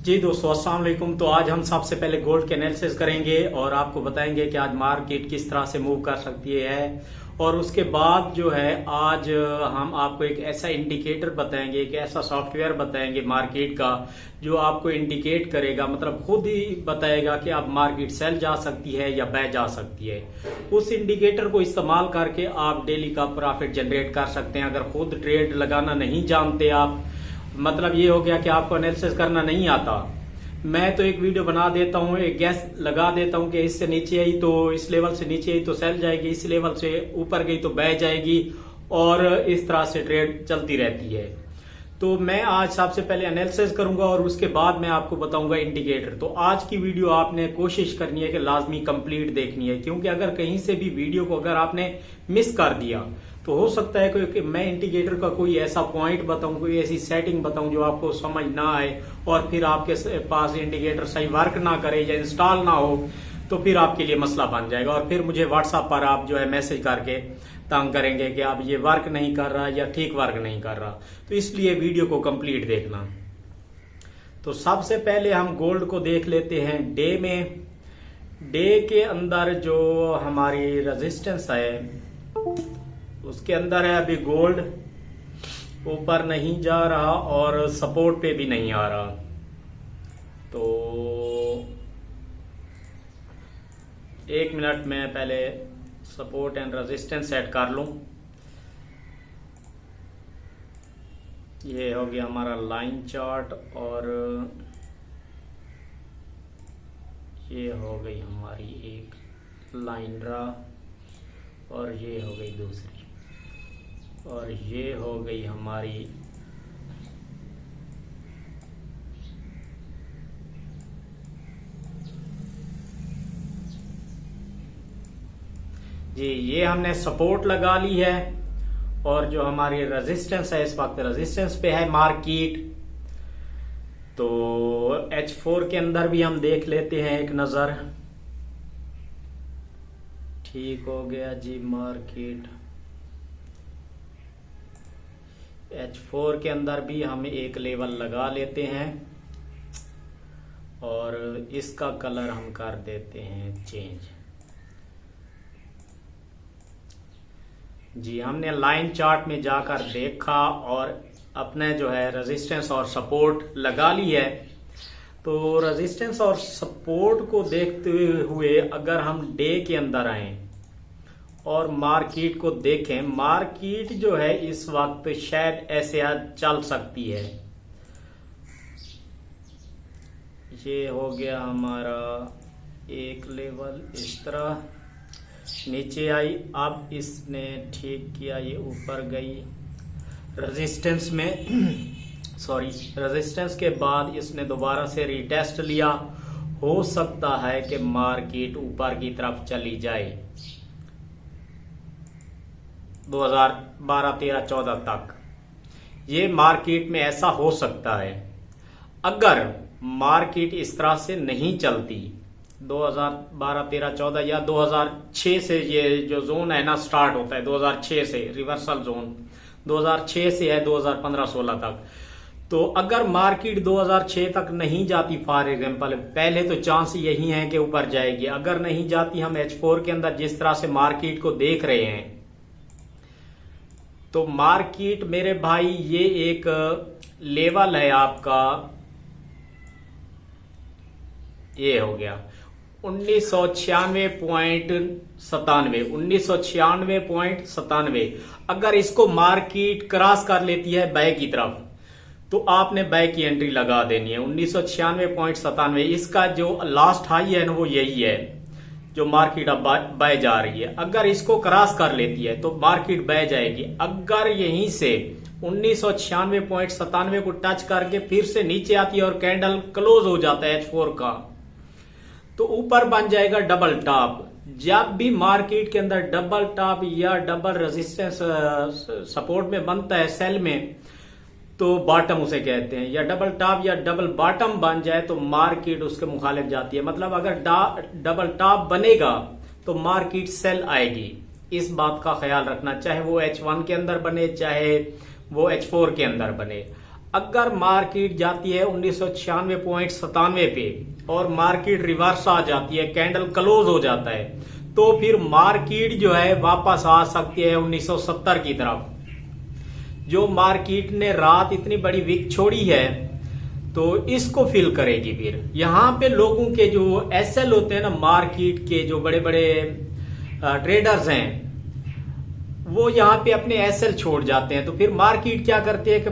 जी दोस्तों, अस्सलाम वालेकुम। तो आज हम सबसे पहले गोल्ड के एनालिसिस करेंगे और आपको बताएंगे कि आज मार्केट किस तरह से मूव कर सकती है। और उसके बाद जो है आज हम आपको एक ऐसा इंडिकेटर बताएंगे, एक ऐसा सॉफ्टवेयर बताएंगे मार्केट का जो आपको इंडिकेट करेगा, मतलब खुद ही बताएगा कि अब मार्केट सेल जा सकती है या बाय जा सकती है। उस इंडिकेटर को इस्तेमाल करके आप डेली का प्रॉफिट जनरेट कर सकते हैं। अगर खुद ट्रेड लगाना नहीं जानते आप, मतलब ये हो गया कि आपको एनालिसिस करना नहीं आता, मैं तो एक वीडियो बना देता हूँ, एक गैस लगा देता हूँ कि इससे नीचे आई तो इस लेवल से नीचे आई तो सेल जाएगी, इस लेवल से ऊपर गई तो बाय जाएगी, और इस तरह से ट्रेड चलती रहती है। तो मैं आज सबसे पहले एनालिसिस करूंगा और उसके बाद मैं आपको बताऊंगा इंडिकेटर। तो आज की वीडियो आपने कोशिश करनी है कि लाजमी कंप्लीट देखनी है, क्योंकि अगर कहीं से भी वीडियो को अगर आपने मिस कर दिया तो हो सकता है कि मैं इंडिकेटर का कोई ऐसा पॉइंट बताऊं, कोई ऐसी सेटिंग बताऊं जो आपको समझ ना आए और फिर आपके पास इंडिकेटर सही वर्क ना करे या इंस्टॉल ना हो, तो फिर आपके लिए मसला बन जाएगा और फिर मुझे व्हाट्सएप पर आप जो है मैसेज करके तंग करेंगे कि आप ये वर्क नहीं कर रहा या ठीक वर्क नहीं कर रहा। तो इसलिए वीडियो को कंप्लीट देखना। तो सबसे पहले हम गोल्ड को देख लेते हैं डे में। डे के अंदर जो हमारी रेजिस्टेंस है उसके अंदर है अभी गोल्ड ऊपर नहीं जा रहा और सपोर्ट पे भी नहीं आ रहा। तो एक मिनट में पहले सपोर्ट एंड रेजिस्टेंस सेट कर लूं। ये हो गया हमारा लाइन चार्ट और ये हो गई हमारी एक लाइन ड्रा और ये हो गई दूसरी और ये हो गई हमारी जी, ये हमने सपोर्ट लगा ली है और जो हमारी रेजिस्टेंस है इस वक्त रेजिस्टेंस पे है मार्केट। तो H4 के अंदर भी हम देख लेते हैं एक नजर। ठीक हो गया जी, मार्केट H4 के अंदर भी हम एक लेवल लगा लेते हैं और इसका कलर हम कर देते हैं चेंज। जी, हमने लाइन चार्ट में जाकर देखा और अपने जो है रेजिस्टेंस और सपोर्ट लगा ली है। तो रेजिस्टेंस और सपोर्ट को देखते हुए अगर हम डे के अंदर आए और मार्केट को देखें, मार्केट जो है इस वक्त शायद ऐसे चल सकती है। ये हो गया हमारा एक लेवल, इस तरह नीचे आई, अब इसने ठीक किया, ये ऊपर गई रेजिस्टेंस में सॉरी रेजिस्टेंस के बाद इसने दोबारा से रिटेस्ट लिया। हो सकता है कि मार्केट ऊपर की तरफ चली जाए 2012, 13, 14 तक। ये मार्केट में ऐसा हो सकता है। अगर मार्केट इस तरह से नहीं चलती 2012, 13, 14 या 2006 से, ये जो जोन है ना स्टार्ट होता है 2006 से, रिवर्सल जोन 2006 से है 2015, 16 तक। तो अगर मार्केट 2006 तक नहीं जाती फॉर एग्जांपल, पहले तो चांस यही है कि ऊपर जाएगी। अगर नहीं जाती, हम H4 के अंदर जिस तरह से मार्केट को देख रहे हैं, तो मार्केट मेरे भाई ये एक लेवल है आपका, ये हो गया 1996.97। अगर इसको मार्केट क्रॉस कर लेती है बाय की तरफ तो आपने बाय की एंट्री लगा देनी है 1996.97। इसका जो लास्ट हाई है ना वो यही है जो मार्केट अब बाय जा रही है। अगर इसको क्रॉस कर लेती है तो मार्केट बाय जाएगी। अगर यहीं से 1996.97 को टच करके फिर से नीचे आती है और कैंडल क्लोज हो जाता है H4 का, तो ऊपर बन जाएगा डबल टॉप। जब भी मार्केट के अंदर डबल टॉप या डबल रेजिस्टेंस सपोर्ट में बनता है सेल में, तो बॉटम उसे कहते हैं, या डबल टॉप या डबल बॉटम बन जाए तो मार्केट उसके मुखालिफ जाती है। मतलब अगर डबल टॉप बनेगा तो मार्केट सेल आएगी। इस बात का ख्याल रखना, चाहे वो H1 के अंदर बने चाहे वो H4 के अंदर बने। अगर मार्केट जाती है 1996.97 पे और मार्केट रिवर्स आ जाती है, कैंडल क्लोज हो जाता है, तो फिर मार्केट जो है वापस आ सकती है 1970 की तरफ। जो मार्केट ने रात इतनी बड़ी विक छोड़ी है तो इसको फिल करेगी। फिर यहाँ पे लोगों के जो एसएल होते हैं ना, मार्केट के जो बड़े बड़े ट्रेडर्स हैं, वो यहाँ पे अपने एसएल छोड़ जाते हैं। तो फिर मार्केट क्या करती है कि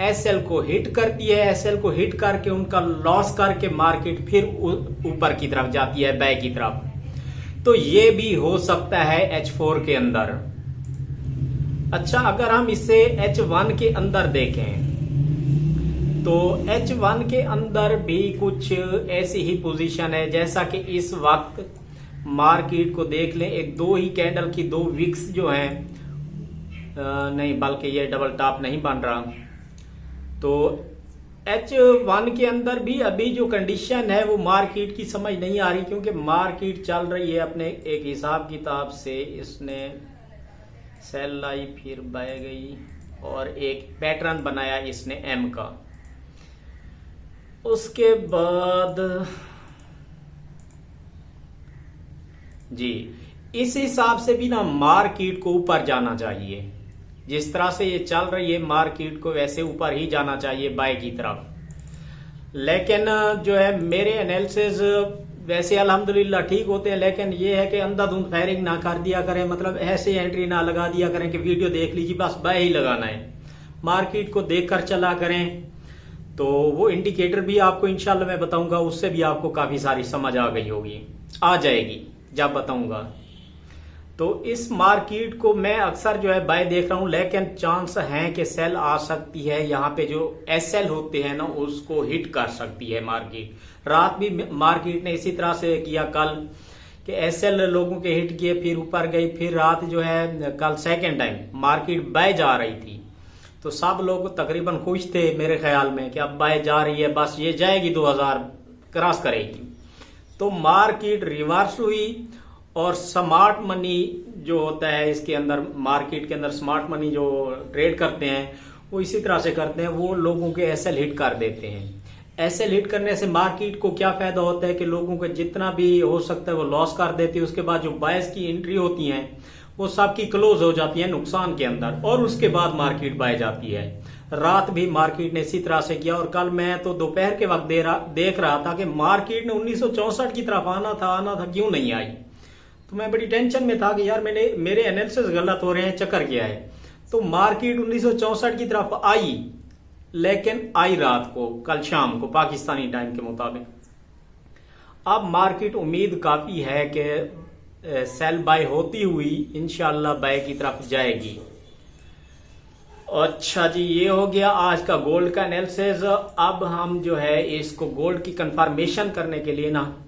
एसएल को हिट करती है, एसएल को हिट करके उनका लॉस करके मार्केट फिर ऊपर की तरफ जाती है, बाय की तरफ। तो ये भी हो सकता है H4 के अंदर। अच्छा, अगर हम इसे H1 के अंदर देखें तो H1 के अंदर भी कुछ ऐसी ही पोजीशन है जैसा कि इस वक्त मार्केट को देख लें। एक दो ही कैंडल की दो विक्स जो हैं, नहीं बल्कि ये डबल टॉप नहीं बन रहा। तो H1 के अंदर भी अभी जो कंडीशन है वो मार्केट की समझ नहीं आ रही, क्योंकि मार्केट चल रही है अपने एक हिसाब किताब से। इसने सेल लाई, फिर बाय गई और एक पैटर्न बनाया इसने M का। उसके बाद जी इस हिसाब से भी ना मार्केट को ऊपर जाना चाहिए। जिस तरह से ये चल रही है मार्केट को वैसे ऊपर ही जाना चाहिए, बाय की तरफ। लेकिन जो है मेरे एनालिसिस वैसे अल्हम्दुलिल्लाह ठीक होते हैं, लेकिन ये है कि अंधाधुंध फायरिंग ना कर दिया करें, मतलब ऐसे एंट्री ना लगा दिया करें कि वीडियो देख लीजिए बस बाय ही लगाना है। मार्केट को देखकर चला करें। तो वो इंडिकेटर भी आपको इंशाल्लाह मैं बताऊंगा, उससे भी आपको काफी सारी समझ आ गई होगी, आ जाएगी जब बताऊंगा। तो इस मार्केट को मैं अक्सर जो है बाय देख रहा हूं, लेकिन चांस है कि सेल आ सकती है। यहाँ पे जो एसएल होते हैं ना उसको हिट कर सकती है मार्केट। रात भी मार्केट ने इसी तरह से किया कल कि एसएल लोगों के हिट किए, फिर ऊपर गई। फिर रात जो है कल सेकेंड टाइम मार्केट बाय जा रही थी, तो सब लोग तकरीबन खुश थे मेरे ख्याल में कि अब बाय जा रही है, बस ये जाएगी 2000 क्रॉस करेगी। तो मार्केट रिवर्स हुई और स्मार्ट मनी जो होता है इसके अंदर, मार्केट के अंदर स्मार्ट मनी जो ट्रेड करते हैं वो इसी तरह से करते हैं, वो लोगों के एसएल हिट कर देते हैं। एसएल हिट करने से मार्केट को क्या फायदा होता है कि लोगों को जितना भी हो सकता है वो लॉस कर देती है। उसके बाद जो बायर्स की एंट्री होती हैं वो सबकी क्लोज हो जाती है नुकसान के अंदर, और उसके बाद मार्केट बाय जाती है। रात भी मार्केट ने इसी तरह से किया। और कल मैं तो दोपहर के वक्त देख रहा था कि मार्केट ने 1964 की तरफ आना था, क्यों नहीं आई। तो मैं बड़ी टेंशन में था कि यार मेरे एनालिसिस गलत हो रहे हैं, चक्कर क्या है। तो मार्केट 1964 की तरफ आई, लेकिन आई रात को, कल शाम को पाकिस्तानी टाइम के मुताबिक। अब मार्केट उम्मीद काफी है कि सेल बाय होती हुई इंशाल्लाह बाय की तरफ जाएगी। अच्छा जी, ये हो गया आज का गोल्ड का एनालिसिस। अब हम जो है इसको गोल्ड की कंफर्मेशन करने के लिए ना,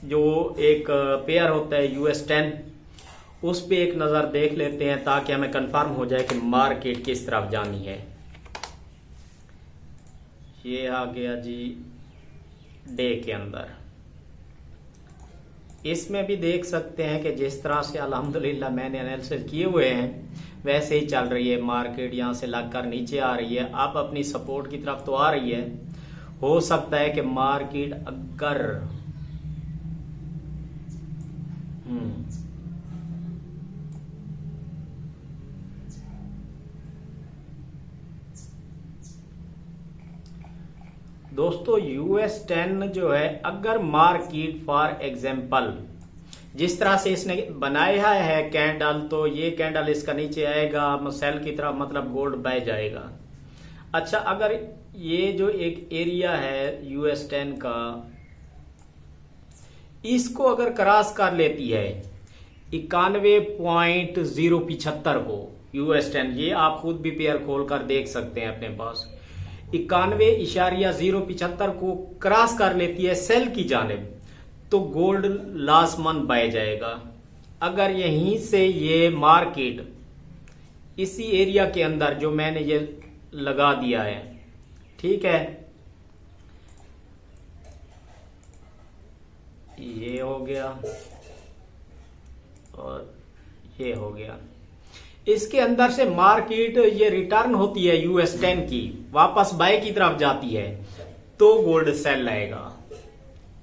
जो एक पेयर होता है US10, उस पे एक नजर देख लेते हैं ताकि हमें कंफर्म हो जाए कि मार्केट किस तरफ जानी है। ये आ गया जी डे के अंदर। इसमें भी देख सकते हैं कि जिस तरह से अल्हम्दुलिल्लाह मैंने एनालिसिस किए हुए हैं वैसे ही चल रही है मार्केट। यहां से लगकर नीचे आ रही है, अब अपनी सपोर्ट की तरफ तो आ रही है। हो सकता है कि मार्केट अगर दोस्तों US10 जो है, अगर मार्केट फॉर एग्जांपल जिस तरह से इसने बनाया है कैंडल, तो ये कैंडल इसका नीचे आएगा सेल की तरफ, मतलब गोल्ड बाय जाएगा। अच्छा, अगर ये जो एक एरिया है US10 का, इसको अगर क्रॉस कर लेती है 91.075 को US10, ये आप खुद भी पेयर खोल कर देख सकते हैं अपने पास, 91.075 को क्रॉस कर लेती है सेल की जानिब, तो गोल्ड लास्ट मंथ बाय जाएगा। अगर यहीं से ये मार्केट इसी एरिया के अंदर जो मैंने ये लगा दिया है, ठीक है, ये हो गया और ये हो गया, इसके अंदर से मार्केट ये रिटर्न होती है US10 की, वापस बाय की तरफ जाती है तो गोल्ड सेल रहेगा।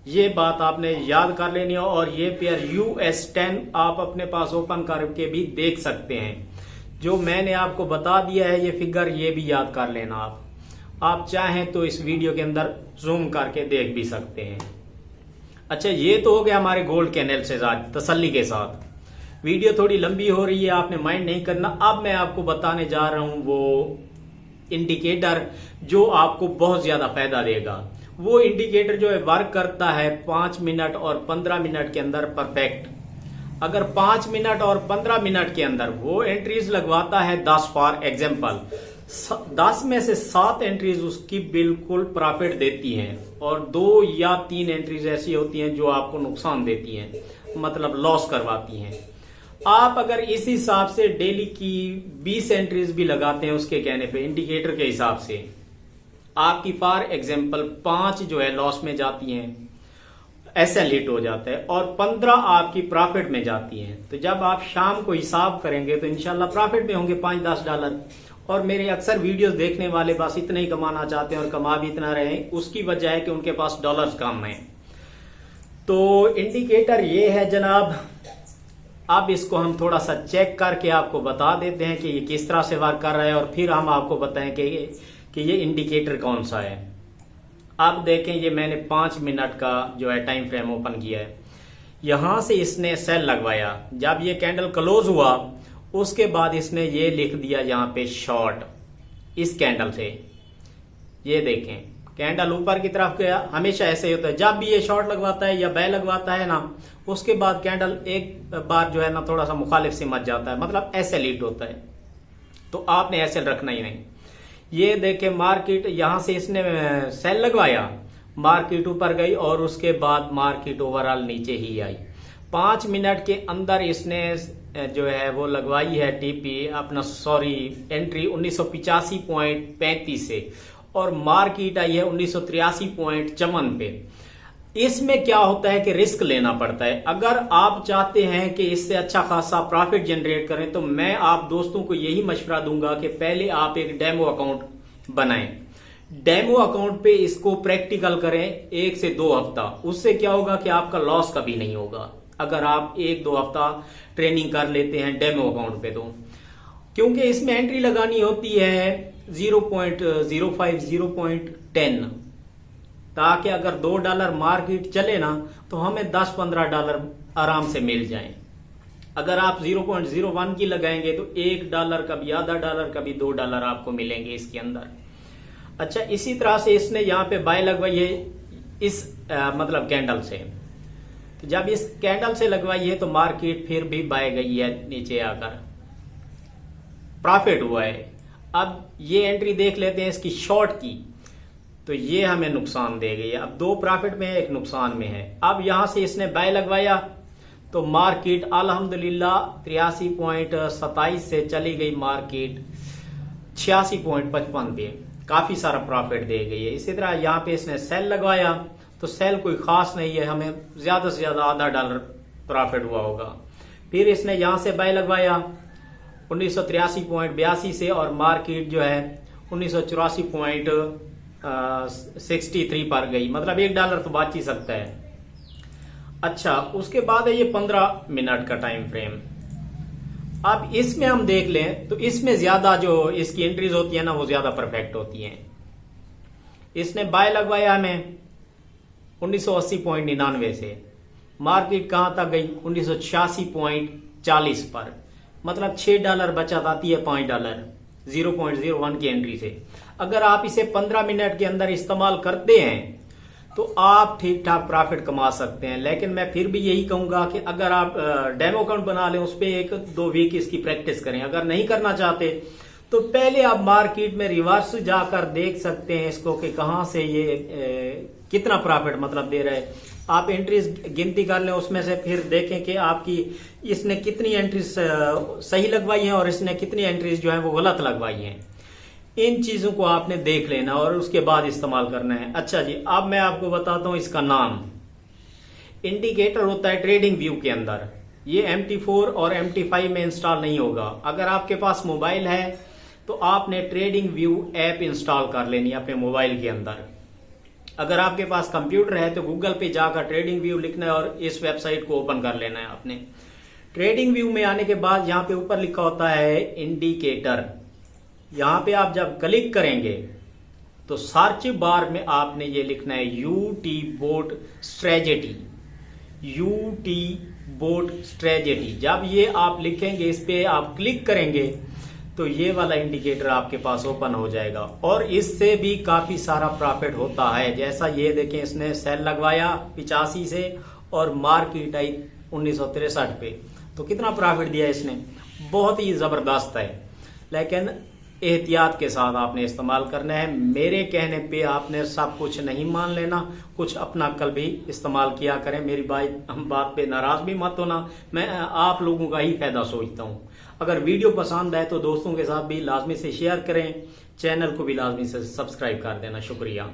ये बात आपने याद कर लेनी है। और ये पेयर US10 आप अपने पास ओपन करके भी देख सकते हैं। जो मैंने आपको बता दिया है ये फिगर, ये भी याद कर लेना आप चाहें तो इस वीडियो के अंदर जूम करके देख भी सकते हैं। अच्छा, ये तो हो गया हमारे गोल्ड के एनालिसिस आज तसल्ली के साथ। वीडियो थोड़ी लंबी हो रही है, आपने माइंड नहीं करना। अब मैं आपको बताने जा रहा हूं वो इंडिकेटर जो आपको बहुत ज्यादा फायदा देगा। वो इंडिकेटर जो है वर्क करता है 5 मिनट और 15 मिनट के अंदर परफेक्ट। अगर 5 मिनट और 15 मिनट के अंदर वो एंट्रीज लगवाता है 10 फॉर एग्जाम्पल, 10 में से 7 एंट्रीज उसकी बिल्कुल प्रॉफिट देती हैं और 2 या 3 एंट्रीज ऐसी होती हैं जो आपको नुकसान देती हैं, मतलब लॉस करवाती हैं। आप अगर इस हिसाब से डेली की 20 एंट्रीज भी लगाते हैं उसके कहने पे इंडिकेटर के हिसाब से, आपकी फॉर एग्जाम्पल 5 जो है लॉस में जाती हैं, एसएल हिट हो जाता है, और 15 आपकी प्रॉफिट में जाती हैं। तो जब आप शाम को हिसाब करेंगे तो इंशाल्लाह प्रॉफिट में होंगे $5-10। और मेरे अक्सर वीडियोस देखने वाले बस इतना ही कमाना चाहते हैं और कमा भी इतना रहे, उसकी वजह है कि उनके पास डॉलर्स कम है। तो इंडिकेटर ये है जनाब। अब इसको हम थोड़ा सा चेक करके आपको बता देते हैं कि ये किस तरह से वर्क कर रहा है और फिर हम आपको बताएं कि ये इंडिकेटर कौन सा है। अब देखें, ये मैंने 5 मिनट का जो है टाइम फ्रेम ओपन किया है। यहां से इसने सेल लगवाया, जब ये कैंडल क्लोज हुआ उसके बाद इसने ये लिख दिया यहाँ पे शॉर्ट इस कैंडल से। ये देखें, कैंडल ऊपर की तरफ गया, हमेशा ऐसे ही होता है। जब भी ये शॉर्ट लगवाता है या बाय लगवाता है ना, उसके बाद कैंडल एक बार जो है ना थोड़ा सा मुखालिफ से मच जाता है, मतलब एसएल हिट होता है। तो आपने एसएल रखना ही नहीं। ये देखें, मार्केट यहां से इसने सेल लगवाया, मार्केट ऊपर गई और उसके बाद मार्केट ओवरऑल नीचे ही आई। 5 मिनट के अंदर इसने जो है वो लगवाई है टीपी अपना एंट्री 1985.35 से, और मार्केट आई है 1983.54 पे। इसमें क्या होता है कि रिस्क लेना पड़ता है। अगर आप चाहते हैं कि इससे अच्छा खासा प्रॉफिट जनरेट करें तो मैं आप दोस्तों को यही मशवरा दूंगा कि पहले आप एक डेमो अकाउंट बनाएं। डेमो अकाउंट पे इसको प्रैक्टिकल करें 1 से 2 हफ्ता। उससे क्या होगा कि आपका लॉस कभी नहीं होगा अगर आप 1-2 हफ्ता ट्रेनिंग कर लेते हैं डेमो अकाउंट पे। तो क्योंकि इसमें एंट्री लगानी होती है 0.05 0.10, ताकि अगर $2 मार्केट चले ना तो हमें $10-15 आराम से मिल जाएं। अगर आप 0.01 की लगाएंगे तो $1 कभी $0.5 कभी $2 आपको मिलेंगे इसके अंदर। अच्छा, इसी तरह से इसने यहाँ पे बाय लगवाई है इस मतलब कैंडल से। तो जब इस कैंडल से लगवाई है तो मार्केट फिर भी बाय गई है, नीचे आकर प्रॉफिट हुआ है। अब ये एंट्री देख लेते हैं इसकी शॉर्ट की, तो ये हमें नुकसान दे गई है। अब 2 प्रॉफिट में है, 1 नुकसान में है। अब यहां से इसने बाय लगवाया तो मार्केट अल्हम्दुलिल्लाह 83.27 से चली गई मार्केट 86.55 पे, काफी सारा प्रॉफिट दे गई है। इसी तरह यहाँ पे इसने सेल लगवाया तो सेल कोई खास नहीं है, हमें ज्यादा से ज्यादा $0.5 प्रॉफिट हुआ होगा। फिर इसने यहां से बाय लगवाया 1983.82 से और मार्केट जो है 1984.63 पर गई, मतलब $1 तो बच ही सकता है। अच्छा, उसके बाद है ये 15 मिनट का टाइम फ्रेम। अब इसमें हम देख लें तो इसमें ज्यादा जो इसकी एंट्रीज होती है ना वो ज्यादा परफेक्ट होती हैं। इसने बाय लगवाया हमें 1980.99 से, मार्केट कहां तक गई 1986.40 पर, मतलब $6 बचत आती है $5 0.01 की एंट्री से। अगर आप इसे 15 मिनट के अंदर इस्तेमाल करते हैं तो आप ठीक ठाक प्रॉफिट कमा सकते हैं। लेकिन मैं फिर भी यही कहूंगा कि अगर आप डेमो अकाउंट बना लें, उस पर 1-2 वीक इसकी प्रैक्टिस करें। अगर नहीं करना चाहते तो पहले आप मार्केट में रिवर्स जाकर देख सकते हैं इसको कि कहां से ये कितना प्रॉफिट मतलब दे रहा है। आप एंट्रीज गिनती कर लें, उसमें से फिर देखें कि आपकी इसने कितनी एंट्रीज सही लगवाई हैं और इसने कितनी एंट्रीज जो है वो गलत लगवाई हैं। इन चीजों को आपने देख लेना और उसके बाद इस्तेमाल करना है। अच्छा जी, अब मैं आपको बताता हूं इसका नाम। इंडिकेटर होता है ट्रेडिंग व्यू के अंदर, ये MT4 और MT5 में इंस्टॉल नहीं होगा। अगर आपके पास मोबाइल है तो आपने ट्रेडिंग व्यू ऐप इंस्टॉल कर लेनी है अपने मोबाइल के अंदर। अगर आपके पास कंप्यूटर है तो गूगल पे जाकर ट्रेडिंग व्यू लिखना है और इस वेबसाइट को ओपन कर लेना है आपने। ट्रेडिंग व्यू में आने के बाद यहाँ पे ऊपर लिखा होता है इंडिकेटर। यहाँ पे आप जब क्लिक करेंगे तो सर्च बार में आपने ये लिखना है UT boat strategy, UT boat strategy. जब ये आप लिखेंगे, इस पे आप क्लिक करेंगे तो ये वाला इंडिकेटर आपके पास ओपन हो जाएगा और इससे भी काफी सारा प्रॉफिट होता है। जैसा ये देखें, इसने सेल लगवाया 85 से और मार्केट आई 1963 पे, तो कितना प्रॉफिट दिया इसने, बहुत ही जबरदस्त है। लेकिन एहतियात के साथ आपने इस्तेमाल करना है। मेरे कहने पे आपने सब कुछ नहीं मान लेना, कुछ अपना कल भी इस्तेमाल किया करें। मेरी बात पे नाराज भी मत होना, मैं आप लोगों का ही फायदा सोचता हूँ। अगर वीडियो पसंद आए तो दोस्तों के साथ भी लाजमी से शेयर करें, चैनल को भी लाजमी से सब्सक्राइब कर देना। शुक्रिया।